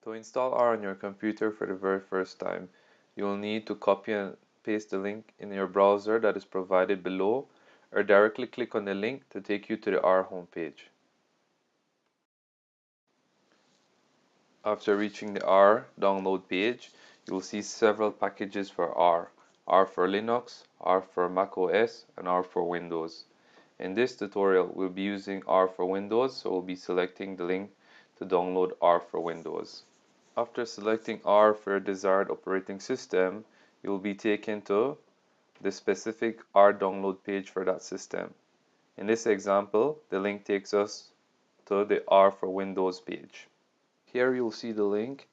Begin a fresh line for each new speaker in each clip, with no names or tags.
To install R on your computer for the very first time, you will need to copy and paste the link in your browser that is provided below, or directly click on the link to take you to the R homepage. After reaching the R download page, you will see several packages for R. R for Linux, R for Mac OS, and R for Windows. In this tutorial, we'll be using R for Windows, so we'll be selecting the link to download R for Windows. After selecting R for your desired operating system, you will be taken to the specific R download page for that system. In this example, the link takes us to the R for Windows page. Here you'll see the link,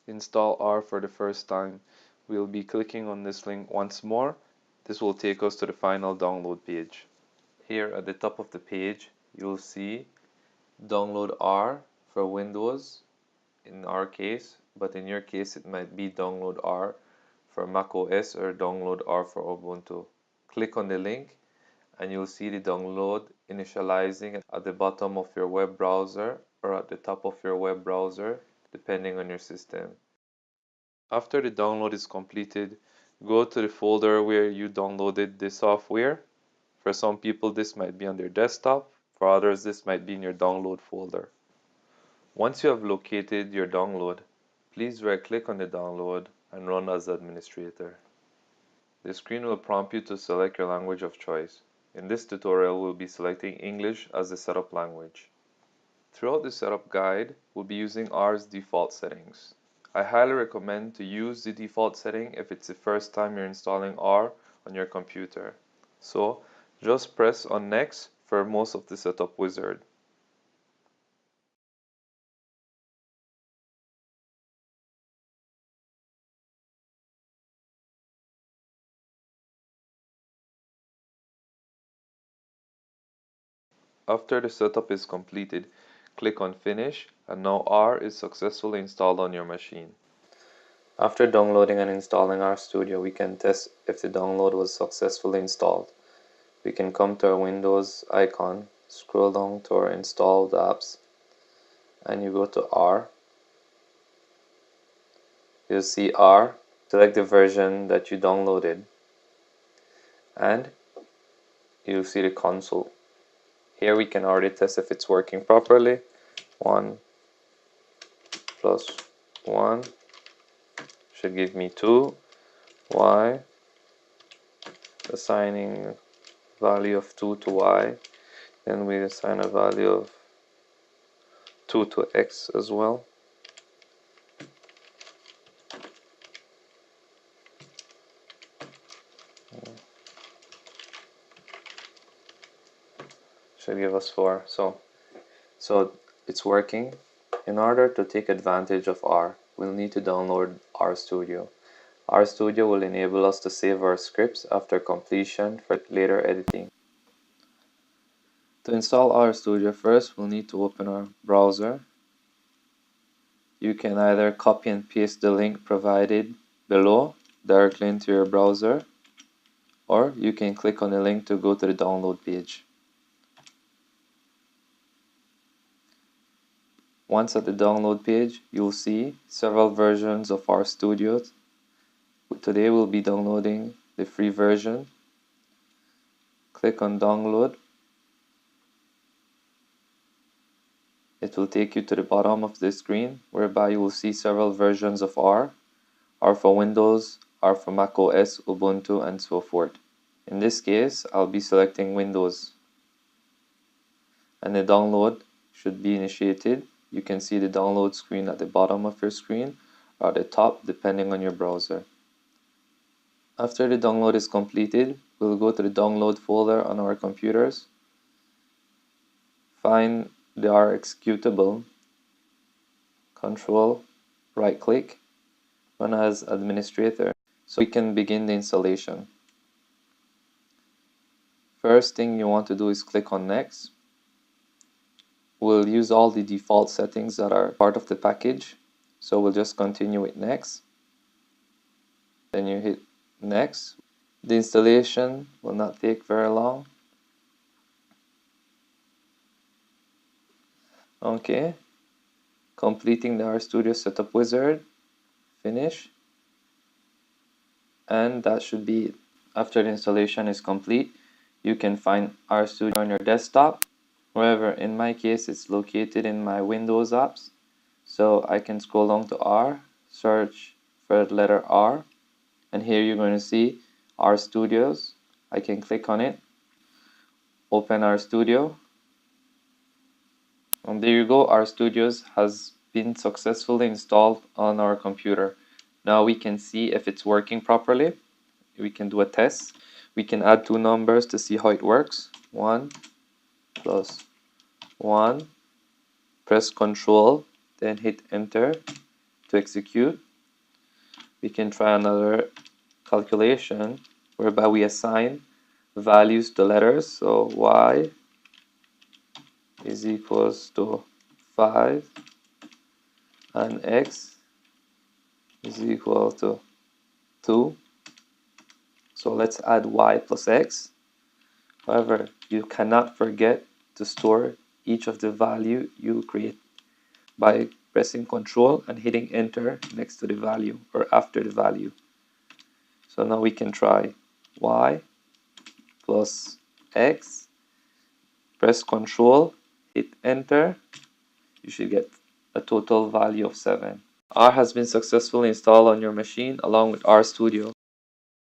install R for the first time. We'll be clicking on this link once more. This will take us to the final download page. Here at the top of the page, you'll see download R for Windows in our case, but in your case it might be download R for Mac OS or download R for Ubuntu. Click on the link and you'll see the download initializing at the bottom of your web browser or at the top of your web browser, depending on your system. After the download is completed, go to the folder where you downloaded the software. For some people this might be on their desktop, for others this might be in your download folder. Once you have located your download, please right-click on the download and run as administrator. The screen will prompt you to select your language of choice. In this tutorial, we'll be selecting English as the setup language. Throughout the setup guide, we'll be using R's default settings. I highly recommend to use the default setting if it's the first time you're installing R on your computer. So, just press on Next for most of the setup wizard. After the setup is completed, click on Finish, and now R is successfully installed on your machine. After downloading and installing RStudio, we can test if the download was successfully installed. We can come to our Windows icon, scroll down to our installed apps, and you go to R. You'll see R, select the version that you downloaded, and you'll see the console. Here we can already test if it's working properly. 1 plus 1 should give me 2. Y, assigning value of 2 to Y. Then we assign a value of 2 to X as well. Should give us 4. So it's working. In order to take advantage of R, we'll need to download RStudio. RStudio will enable us to save our scripts after completion for later editing. To install RStudio, first we'll need to open our browser. You can either copy and paste the link provided below directly into your browser, or you can click on the link to go to the download page. Once at the download page, you'll see several versions of RStudio. Today we'll be downloading the free version. Click on download. It will take you to the bottom of the screen, whereby you will see several versions of R for Windows, R for Mac OS, Ubuntu, and so forth. In this case, I'll be selecting Windows. And the download should be initiated. You can see the download screen at the bottom of your screen or at the top, depending on your browser. After the download is completed, we'll go to the download folder on our computers, find the R executable, control, right click, run as administrator, so we can begin the installation. First thing you want to do is click on Next. We'll use all the default settings that are part of the package, so we'll just continue with Next. Then you hit Next. The installation will not take very long. Okay, completing the RStudio setup wizard, finish, and that should be it. After the installation is complete, you can find RStudio on your desktop. However, in my case, it's located in my Windows apps. So I can scroll down to R, search for the letter R, and here you're going to see RStudios. I can click on it, open RStudio, and there you go. RStudios has been successfully installed on our computer. Now we can see if it's working properly. We can do a test. We can add two numbers to see how it works. 1 plus 1. Press Ctrl, then hit Enter to execute. We can try another calculation whereby we assign values to letters. So y is equals to 5 and x is equal to 2. So let's add y plus x. However, you cannot forget to store each of the value you create by pressing Ctrl and hitting Enter next to the value or after the value. So now we can try y plus x, press Ctrl, hit Enter. You should get a total value of 7. R has been successfully installed on your machine along with RStudio.